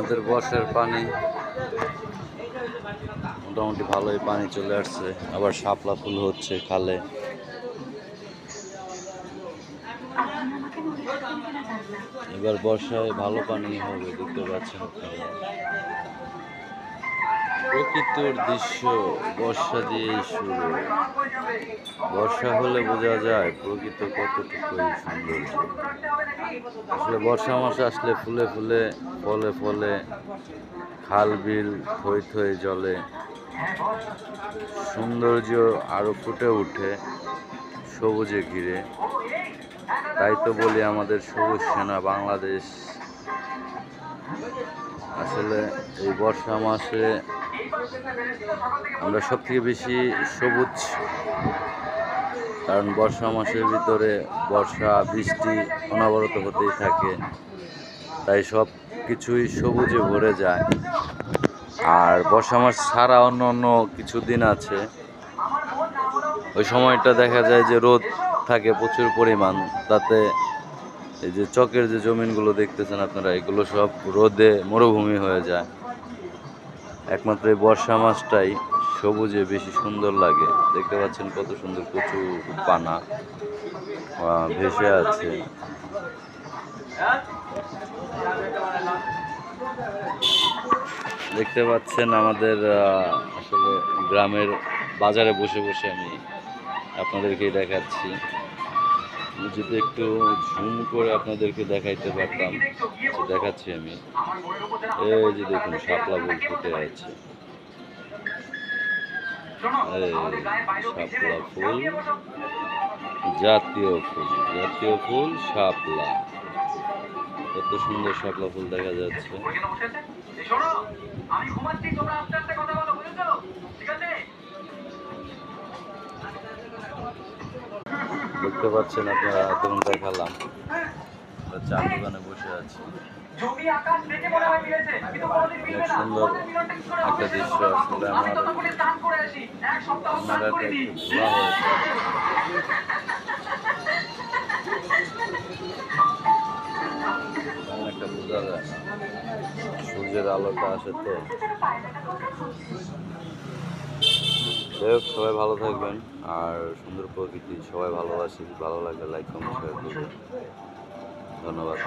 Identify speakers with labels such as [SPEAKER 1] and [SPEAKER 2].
[SPEAKER 1] আমাদের বর্ষার পানি মোটামুটি ভালোই পানি চলে আসছে, আবার শাপলা ফুল হচ্ছে খালে। এবার বর্ষায় ভালো পানি হবে, দেখতে পাচ্ছেন আপনারা। প্রকৃতির দৃশ্য বর্ষা দিয়েই শুরু। বর্ষা হলে বোঝা যায় প্রকৃতি কতটুকুই সৌন্দর্য। আসলে বর্ষা মাসে আসলে ফুলে ফুলে ফলে ফলে খাল বিল থই থই জলে সৌন্দর্য আরো ফুটে ওঠে সবুজে ঘিরে। তাই তো বলি আমাদের সবুজ সেনা বাংলাদেশ। আসলে এই বর্ষা মাসে আমরা সব থেকে বেশি সবুজ, কারণ বর্ষা মাসের ভিতরে বর্ষা বৃষ্টি অনবরত হতেই থাকে, তাই সব কিছুই সবুজে ভরে যায়। আর বর্ষা মাস ছাড়া অন্য অন্য কিছু দিন আছে, ওই সময়টা দেখা যায় যে রোদ থাকে প্রচুর পরিমাণ, তাতে এই যে চকের যে জমিনগুলো দেখতেছেন আপনারা, এগুলো সব রোদে মরুভূমি হয়ে যায়। একমাত্র এই বর্ষা মাসটাই সবুজে বেশি সুন্দর লাগে। দেখতে পাচ্ছেন কত সুন্দর প্রচুর পানা ভেসে আছে। দেখতে পাচ্ছেন আমাদের আসলে গ্রামের বাজারে বসে বসে আমি আপনাদেরকেই দেখাচ্ছি। যদি একটু ঝুম করে আপনাদেরকে দেখাইতে পারতাম, দেখাচ্ছি আমি। এই যে দেখুন শাপলা ফুল ফুটে আছে, শাপলা ফুল, জাতীয় ফুল, জাতীয় ফুল শাপলা। কত সুন্দর শাপলা ফুল দেখা যাচ্ছে। দেখতে পাচ্ছেন আপনারা, তখন দেখালাম চা দোকানে বসে আছি। অনেক সুন্দর একটা দৃশ্য। আসলে আমার ক্যামেরাটা একটু ভোলা হয়েছে, তেমন একটা বোঝা যায় না, সূর্যের আলোটা আসে তো। যাই হোক, সবাই ভালো থাকবেন। আর সুন্দর প্রকৃতি সবাই ভালোবাসি, ভালো লাগলে লাইক কমেন্ট শেয়ার করবেন। ধন্যবাদ।